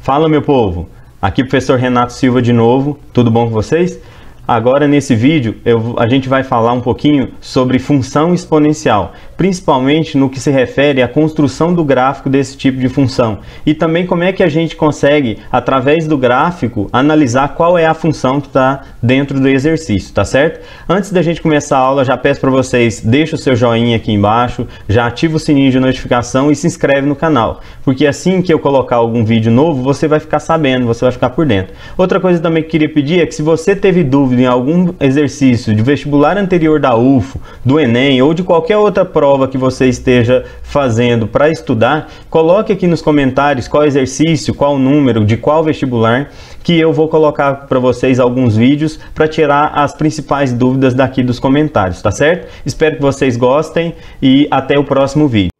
Fala, meu povo! Aqui o professor Renato Silva de novo, tudo bom com vocês? Agora nesse vídeo a gente vai falar um pouquinho sobre função exponencial, principalmente no que se refere à construção do gráfico desse tipo de função e também como é que a gente consegue, através do gráfico, analisar qual é a função que está dentro do exercício, tá certo? Antes da gente começar a aula, já peço para vocês, deixa o seu joinha aqui embaixo, já ativa o sininho de notificação e se inscreve no canal, porque assim que eu colocar algum vídeo novo, você vai ficar sabendo, você vai ficar por dentro. Outra coisa também que eu queria pedir é que se você teve dúvida em algum exercício de vestibular anterior da UFO, do Enem ou de qualquer outra prova que você esteja fazendo para estudar, coloque aqui nos comentários qual exercício, qual número, de qual vestibular, que eu vou colocar para vocês alguns vídeos para tirar as principais dúvidas daqui dos comentários, tá certo? Espero que vocês gostem e até o próximo vídeo.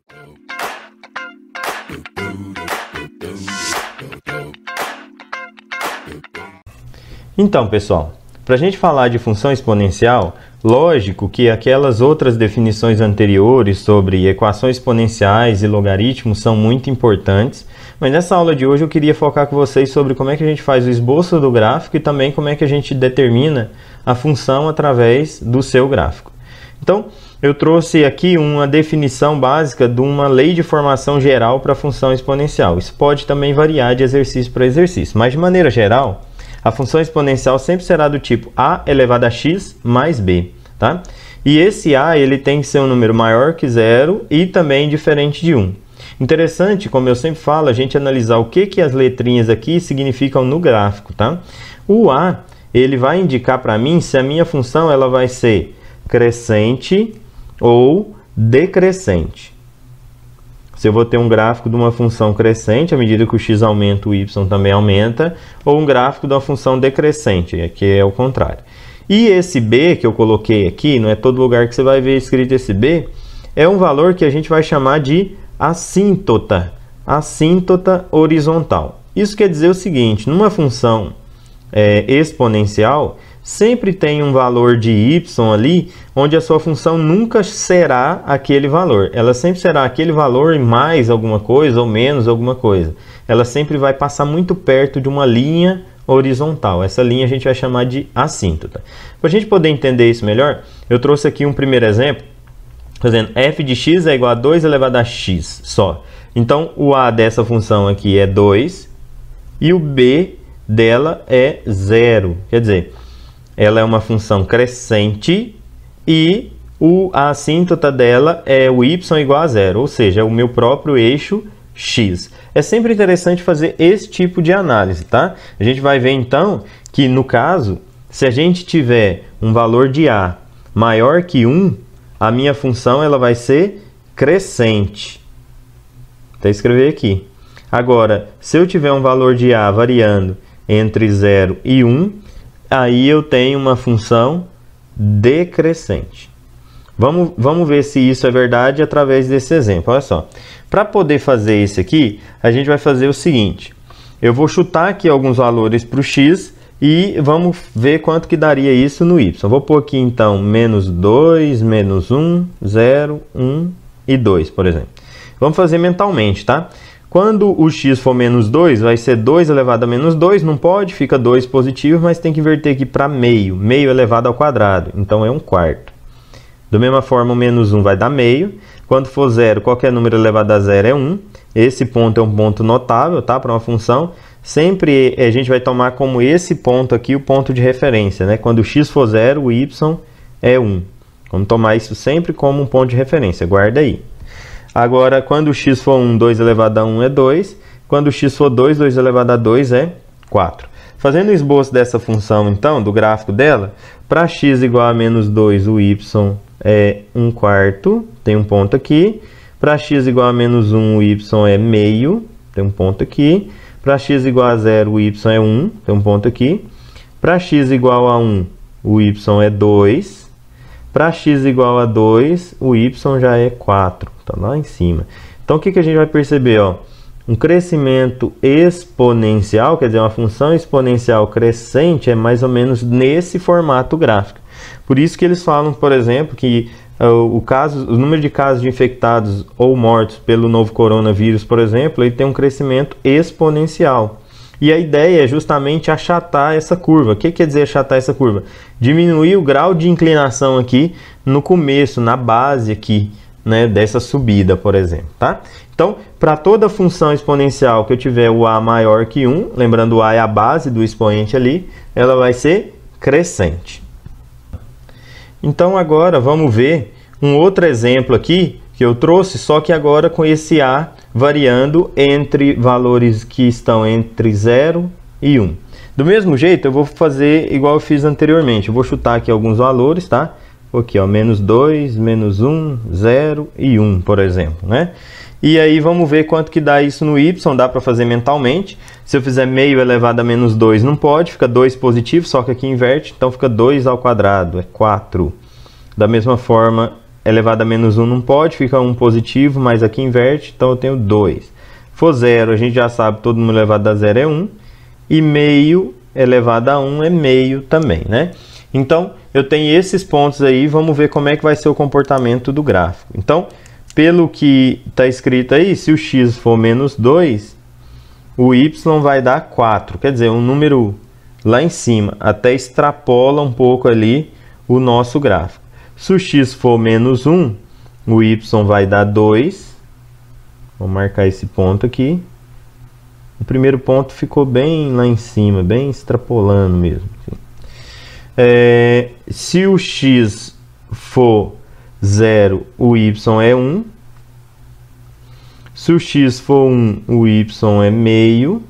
Então, pessoal, para a gente falar de função exponencial, lógico que aquelas outras definições anteriores sobre equações exponenciais e logaritmos são muito importantes, mas nessa aula de hoje eu queria focar com vocês sobre como é que a gente faz o esboço do gráfico e também como é que a gente determina a função através do seu gráfico. Então, eu trouxe aqui uma definição básica de uma lei de formação geral para a função exponencial. Isso pode também variar de exercício para exercício, mas de maneira geral, a função exponencial sempre será do tipo a elevado a x mais b, tá? E esse a ele tem que ser um número maior que zero e também diferente de 1. Interessante, como eu sempre falo, a gente analisar o que as letrinhas aqui significam no gráfico, tá? O a, ele vai indicar para mim se a minha função ela vai ser crescente ou decrescente. Se eu vou ter um gráfico de uma função crescente, à medida que o x aumenta, o y também aumenta, ou um gráfico de uma função decrescente, que é o contrário. E esse b que eu coloquei aqui, não é todo lugar que você vai ver escrito esse b, é um valor que a gente vai chamar de assíntota, assíntota horizontal. Isso quer dizer o seguinte, numa função exponencial, sempre tem um valor de y ali, onde a sua função nunca será aquele valor. Ela sempre será aquele valor mais alguma coisa ou menos alguma coisa. Ela sempre vai passar muito perto de uma linha horizontal. Essa linha a gente vai chamar de assíntota. Para a gente poder entender isso melhor, eu trouxe aqui um primeiro exemplo, fazendo f de x é igual a 2 elevado a x só. Então, o a dessa função aqui é 2 e o b dela é 0. Quer dizer, ela é uma função crescente e a assíntota dela é o y igual a 0, ou seja, é o meu próprio eixo x. É sempre interessante fazer esse tipo de análise, tá? A gente vai ver então que no caso, se a gente tiver um valor de a maior que 1, a minha função ela vai ser crescente. Vou escrever aqui. Agora, se eu tiver um valor de a variando entre 0 e 1, aí eu tenho uma função decrescente. Vamos ver se isso é verdade através desse exemplo. Olha só. Para poder fazer isso aqui, a gente vai fazer o seguinte. Eu vou chutar aqui alguns valores para o x e vamos ver quanto que daria isso no y. Vou pôr aqui então menos 2, menos 1, 0, 1 e 2, por exemplo. Vamos fazer mentalmente, tá? Quando o x for menos 2, vai ser 2 elevado a menos 2, não pode, fica 2 positivo, mas tem que inverter aqui para meio, meio elevado ao quadrado, então é 1/4. Da mesma forma, o menos 1 vai dar meio, quando for 0, qualquer número elevado a 0 é 1, esse ponto é um ponto notável, tá? Para uma função, sempre a gente vai tomar como esse ponto aqui o ponto de referência, né? Quando o x for 0, o y é 1. Vamos tomar isso sempre como um ponto de referência, guarda aí. Agora, quando o x for 1, 2 elevado a 1 é 2. Quando o x for 2, 2 elevado a 2 é 4. Fazendo o esboço dessa função, então, do gráfico dela, para x igual a menos 2, o y é 1/4, tem um ponto aqui. Para x igual a menos 1, o y é meio, tem um ponto aqui. Para x igual a 0, o y é 1, tem um ponto aqui. Para x igual a 1, o y é 2. Para x igual a 2, o y já é 4. Está lá em cima. Então, o que a gente vai perceber? Ó? Um crescimento exponencial, quer dizer, uma função exponencial crescente, é mais ou menos nesse formato gráfico. Por isso que eles falam, por exemplo, que o número de casos de infectados ou mortos pelo novo coronavírus, por exemplo, ele tem um crescimento exponencial. E a ideia é justamente achatar essa curva. O que quer dizer achatar essa curva? Diminuir o grau de inclinação aqui no começo, na base aqui, né, dessa subida, por exemplo, tá? Então, para toda função exponencial que eu tiver o a maior que 1, lembrando o a é a base do expoente ali, ela vai ser crescente. Então, agora vamos ver um outro exemplo aqui que eu trouxe, só que agora com esse a variando entre valores que estão entre 0 e 1. Do mesmo jeito, eu vou fazer igual eu fiz anteriormente. Eu vou chutar aqui alguns valores, tá? Aqui, ó, menos 2, menos 1, 0 e 1, por exemplo, né? E aí vamos ver quanto que dá isso no y, dá para fazer mentalmente. Se eu fizer meio elevado a menos 2, não pode, fica 2 positivo, só que aqui inverte, então fica 2 ao quadrado, é 4. Da mesma forma, elevado a menos 1 não pode, fica 1 positivo, mas aqui inverte, então eu tenho 2. For 0, a gente já sabe, todo mundo elevado a 0 é 1, e meio elevado a 1 é meio também, né? Então, eu tenho esses pontos aí, vamos ver como é que vai ser o comportamento do gráfico. Então, pelo que está escrito aí, se o x for menos 2, o y vai dar 4. Quer dizer, um número lá em cima, até extrapola um pouco ali o nosso gráfico. Se o x for menos 1, o y vai dar 2. Vou marcar esse ponto aqui. O primeiro ponto ficou bem lá em cima, bem extrapolando mesmo. Se o x for 0, o y é 1. Se o x for 1, o y é meio.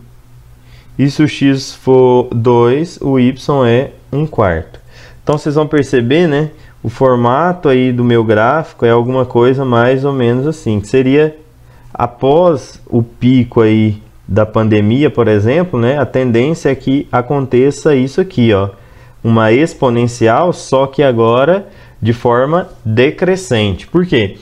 E se o x for 2, o y é 1/4. Então, vocês vão perceber, né? O formato aí do meu gráfico é alguma coisa mais ou menos assim. Que seria, após o pico aí da pandemia, por exemplo, né? A tendência é que aconteça isso aqui, ó. Uma exponencial, só que agora de forma decrescente. Por quê?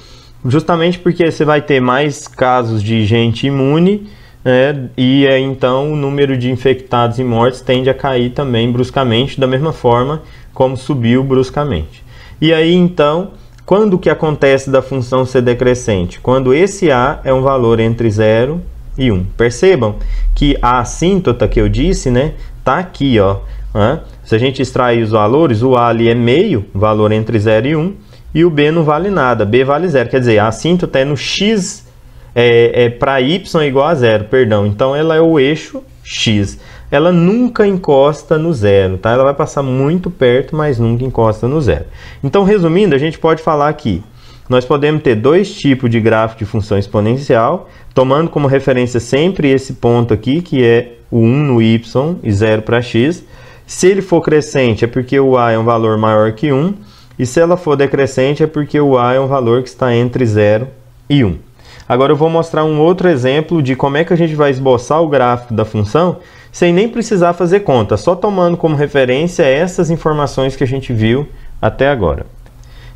Justamente porque você vai ter mais casos de gente imune, né? E aí, então o número de infectados e mortes tende a cair também bruscamente, da mesma forma como subiu bruscamente. E aí então, quando que acontece da função ser decrescente? Quando esse a é um valor entre 0 e 1. Percebam que a assíntota que eu disse, né, tá aqui, ó. Se a gente extrair os valores, o a ali é meio, valor entre 0 e 1, e o b não vale nada, b vale 0. Quer dizer, a assíntota é no x, para y igual a 0, perdão. Então, ela é o eixo x. Ela nunca encosta no 0, tá? Ela vai passar muito perto, mas nunca encosta no 0. Então, resumindo, a gente pode falar aqui, nós podemos ter dois tipos de gráfico de função exponencial, tomando como referência sempre esse ponto aqui, que é o 1 no y e 0 para x. Se ele for crescente, é porque o a é um valor maior que 1. E se ela for decrescente, é porque o a é um valor que está entre 0 e 1. Agora eu vou mostrar um outro exemplo de como é que a gente vai esboçar o gráfico da função sem nem precisar fazer conta, só tomando como referência essas informações que a gente viu até agora.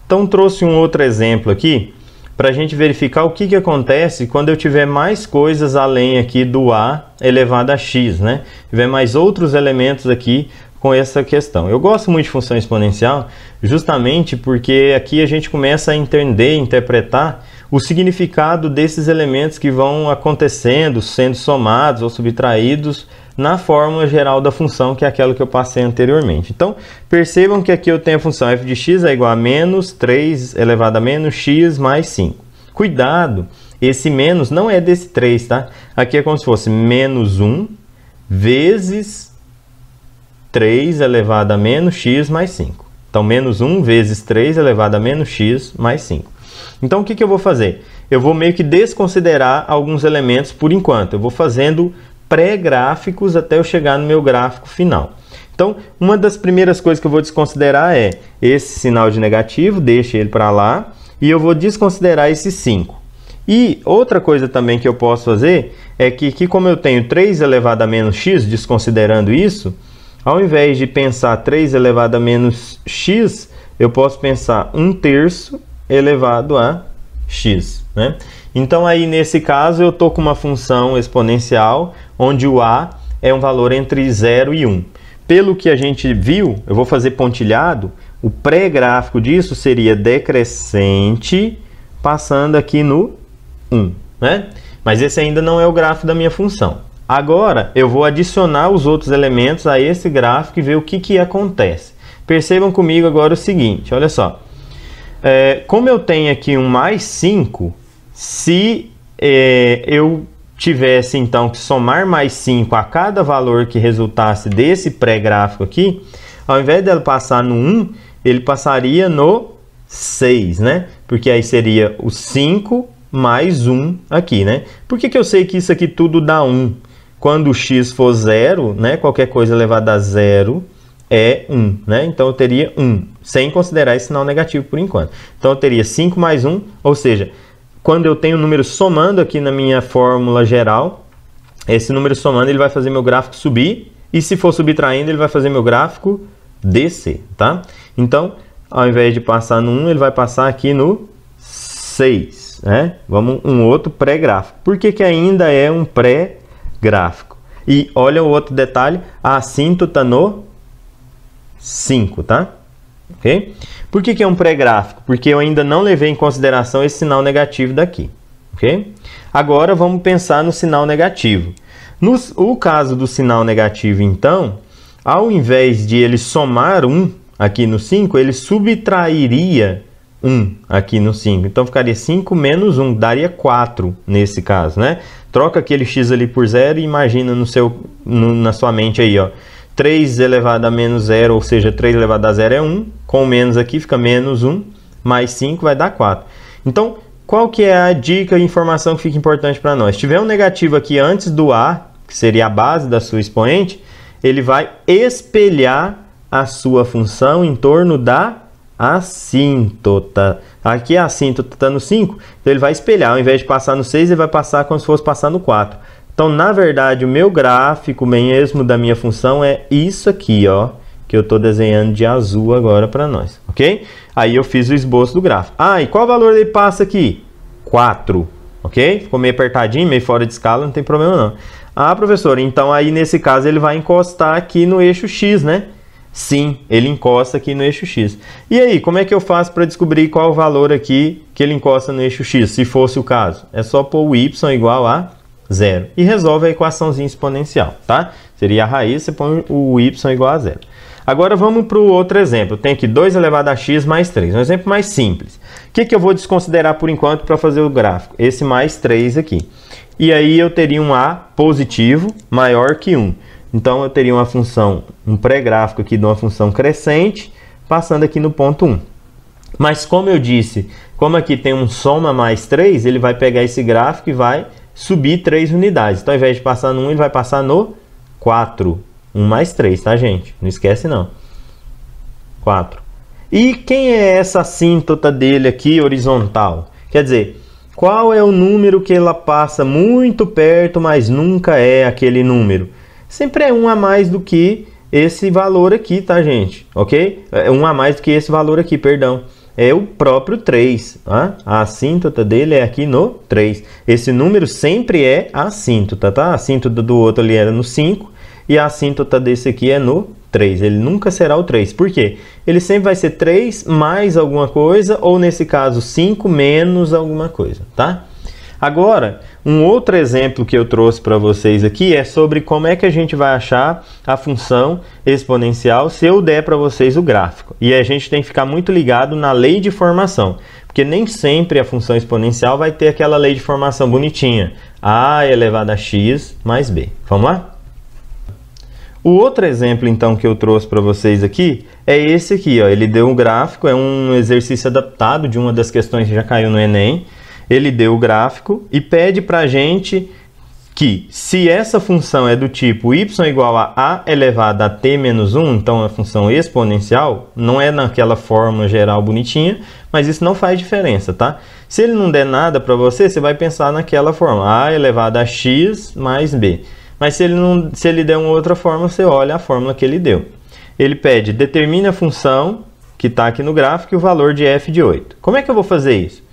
Então trouxe um outro exemplo aqui para a gente verificar o que acontece quando eu tiver mais coisas além aqui do a elevado a x, né? Tiver mais outros elementos aqui com essa questão. Eu gosto muito de função exponencial justamente porque aqui a gente começa a entender, interpretar o significado desses elementos que vão acontecendo, sendo somados ou subtraídos na fórmula geral da função, que é aquela que eu passei anteriormente. Então, percebam que aqui eu tenho a função f de x é igual a menos 3 elevado a menos x mais 5. Cuidado, esse menos não é desse 3, tá? Aqui é como se fosse menos 1 vezes 3 elevado a menos x mais 5. Então, menos 1 vezes 3 elevado a menos x mais 5. Então, o que eu vou fazer? Eu vou meio que desconsiderar alguns elementos por enquanto. Eu vou fazendo pré-gráficos até eu chegar no meu gráfico final. Então, uma das primeiras coisas que eu vou desconsiderar é esse sinal de negativo, deixa ele para lá, e eu vou desconsiderar esse 5. E outra coisa também que eu posso fazer é que aqui, como eu tenho 3 elevado a menos x, desconsiderando isso, ao invés de pensar 3 elevado a menos x, eu posso pensar 1/3 elevado a x, né? Então, aí nesse caso, eu estou com uma função exponencial, onde o a é um valor entre 0 e 1. Pelo que a gente viu, eu vou fazer pontilhado, o pré-gráfico disso seria decrescente, passando aqui no 1, né? Mas esse ainda não é o gráfico da minha função. Agora, eu vou adicionar os outros elementos a esse gráfico e ver o que acontece. Percebam comigo agora o seguinte, olha só. Como eu tenho aqui um mais 5, se eu tivesse então que somar mais 5 a cada valor que resultasse desse pré-gráfico aqui, ao invés dele passar no 1, ele passaria no 6, né? Porque aí seria o 5 mais 1 aqui, né? Por que eu sei que isso aqui tudo dá 1? Quando o x for 0, né? Qualquer coisa elevada a 0 é 1, né? Então eu teria 1, sem considerar esse sinal negativo por enquanto. Então eu teria 5 mais 1, ou seja, quando eu tenho o número somando aqui na minha fórmula geral, esse número somando ele vai fazer meu gráfico subir, e se for subtraindo ele vai fazer meu gráfico descer, tá? Então, ao invés de passar no 1, ele vai passar aqui no 6, né? Vamos um outro pré-gráfico. Por que ainda é um pré-gráfico? E olha o outro detalhe, a assíntota no 5, tá? Ok? Por que é um pré-gráfico? Porque eu ainda não levei em consideração esse sinal negativo daqui, ok? Agora vamos pensar no sinal negativo. No caso do sinal negativo, então, ao invés de ele somar 1 aqui no 5, ele subtrairia 1 aqui no 5. Então ficaria 5 menos 1, daria 4 nesse caso, né? Troca aquele x ali por 0 e imagina na sua mente aí, ó. 3 elevado a menos 0, ou seja, 3 elevado a 0 é 1. Com o menos aqui fica menos 1, mais 5 vai dar 4. Então, qual que é a dica e informação que fica importante para nós? Se tiver um negativo aqui antes do a, que seria a base da sua expoente, ele vai espelhar a sua função em torno da assíntota. Aqui a assíntota está no 5, então ele vai espelhar. Ao invés de passar no 6, ele vai passar como se fosse passar no 4. Então, na verdade, o meu gráfico mesmo da minha função é isso aqui, ó, que eu estou desenhando de azul agora para nós, ok? Aí eu fiz o esboço do gráfico. Ah, e qual valor ele passa aqui? 4, ok? Ficou meio apertadinho, meio fora de escala, não tem problema não. Ah, professor, então aí nesse caso ele vai encostar aqui no eixo X, né? Sim, ele encosta aqui no eixo X. E aí, como é que eu faço para descobrir qual o valor aqui que ele encosta no eixo X, se fosse o caso? É só pôr o y igual a 0 e resolve a equaçãozinha exponencial, tá? Seria a raiz, você põe o y igual a 0. Agora vamos para o outro exemplo. Tem aqui 2 elevado a x mais 3. Um exemplo mais simples. O que eu vou desconsiderar por enquanto para fazer o gráfico? Esse mais 3 aqui. E aí eu teria um a positivo maior que 1. Então eu teria uma função, um pré-gráfico aqui de uma função crescente, passando aqui no ponto 1. Mas como eu disse, como aqui tem um soma mais 3, ele vai pegar esse gráfico e vai subir 3 unidades. Então ao invés de passar no 1, ele vai passar no 4. 1 mais 3, tá, gente? Não esquece, não. 4. E quem é essa assíntota dele aqui, horizontal? Quer dizer, qual é o número que ela passa muito perto, mas nunca é aquele número? Sempre é 1 a mais do que esse valor aqui, tá, gente? Ok? É 1 a mais do que esse valor aqui, perdão. É o próprio 3. Tá? A assíntota dele é aqui no 3. Esse número sempre é a assíntota, tá? A assíntota do outro ali era no 5. E a assíntota desse aqui é no 3. Ele nunca será o 3. Por quê? Ele sempre vai ser 3 mais alguma coisa, ou nesse caso 5 menos alguma coisa, tá? Agora, um outro exemplo que eu trouxe para vocês aqui é sobre como é que a gente vai achar a função exponencial se eu der para vocês o gráfico. E a gente tem que ficar muito ligado na lei de formação, porque nem sempre a função exponencial vai ter aquela lei de formação bonitinha. A elevado a x mais b. Vamos lá? O outro exemplo, então, que eu trouxe para vocês aqui é esse aqui, ó. Ele deu um gráfico, é um exercício adaptado de uma das questões que já caiu no Enem. Ele deu o gráfico e pede para a gente que, se essa função é do tipo y igual a elevado a t menos 1, então a função exponencial, não é naquela fórmula geral bonitinha, mas isso não faz diferença, tá? Se ele não der nada para você, você vai pensar naquela fórmula, a elevado a x mais b. Mas se ele der uma outra fórmula, você olha a fórmula que ele deu. Ele pede, determine a função que está aqui no gráfico e o valor de f de 8. Como é que eu vou fazer isso?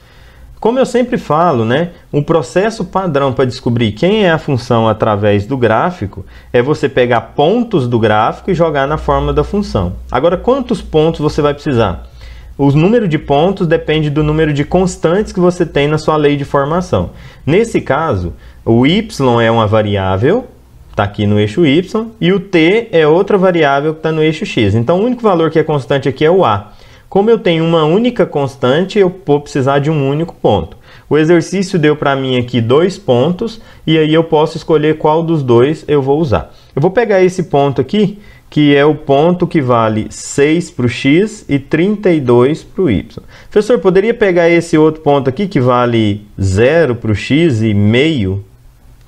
Como eu sempre falo, né, um processo padrão para descobrir quem é a função através do gráfico é você pegar pontos do gráfico e jogar na fórmula da função. Agora, quantos pontos você vai precisar? O número de pontos depende do número de constantes que você tem na sua lei de formação. Nesse caso, o y é uma variável está aqui no eixo y, e o t é outra variável que está no eixo x. Então, o único valor que é constante aqui é o a. Como eu tenho uma única constante, eu vou precisar de um único ponto. O exercício deu para mim aqui 2 pontos, e aí eu posso escolher qual dos dois eu vou usar. Eu vou pegar esse ponto aqui, que é o ponto que vale 6 para o x e 32 para o y. Professor, poderia pegar esse outro ponto aqui, que vale 0 para o x e meio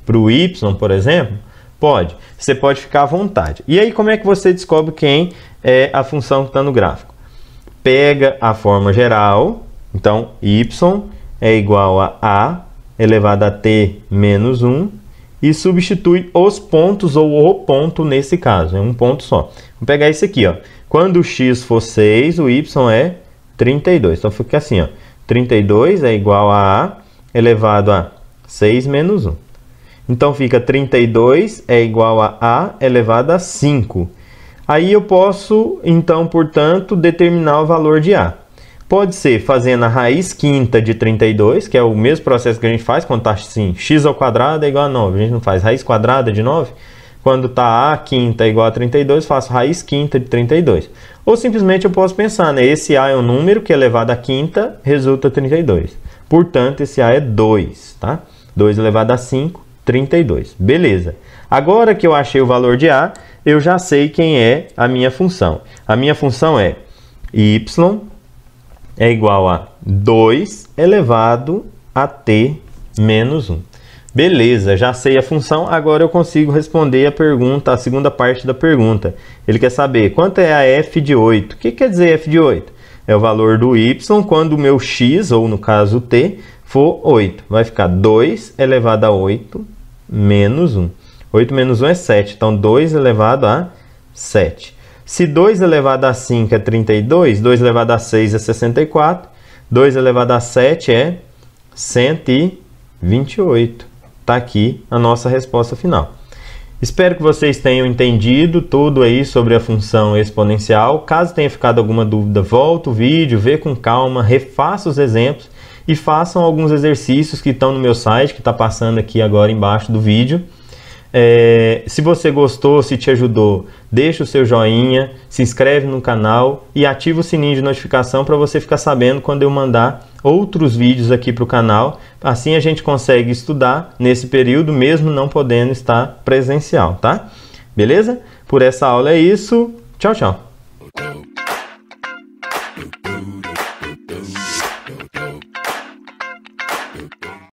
para o y, por exemplo? Pode. Você pode ficar à vontade. E aí, como é que você descobre quem é a função que está no gráfico? Pega a forma geral, então y é igual a a elevado a t menos 1, e substitui os pontos, ou o ponto nesse caso, é um ponto só. Vou pegar esse aqui, ó. Quando o x for 6, o y é 32. Então fica assim, ó. 32 é igual a elevado a 6 menos 1. Então fica 32 é igual a elevado a 5. Aí eu posso, então, portanto, determinar o valor de a. Pode ser fazendo a raiz quinta de 32, que é o mesmo processo que a gente faz quando está assim, x ao quadrado é igual a 9. A gente não faz raiz quadrada de 9. Quando está a quinta é igual a 32, faço raiz quinta de 32. Ou simplesmente eu posso pensar, né? Esse a é um número que elevado a quinta resulta 32. Portanto, esse a é 2, tá? 2 elevado a 5, 32. Beleza. Agora que eu achei o valor de a, eu já sei quem é a minha função. A minha função é y é igual a 2 elevado a t menos 1. Beleza, já sei a função, agora eu consigo responder a pergunta, a segunda parte da pergunta. Ele quer saber quanto é a f de 8. O que quer dizer f de 8? É o valor do y quando o meu x, ou no caso t, for 8. Vai ficar 2 elevado a 8 menos 1. 8 menos 1 é 7, então 2 elevado a 7. Se 2 elevado a 5 é 32, 2 elevado a 6 é 64, 2 elevado a 7 é 128. Está aqui a nossa resposta final. Espero que vocês tenham entendido tudo aí sobre a função exponencial. Caso tenha ficado alguma dúvida, volta o vídeo, vê com calma, refaça os exemplos e façam alguns exercícios que estão no meu site, que está passando aqui agora embaixo do vídeo. Se você gostou, se te ajudou, deixa o seu joinha, se inscreve no canal e ativa o sininho de notificação para você ficar sabendo quando eu mandar outros vídeos aqui para o canal. Assim a gente consegue estudar nesse período, mesmo não podendo estar presencial, tá? Beleza? Por essa aula é isso. Tchau, tchau.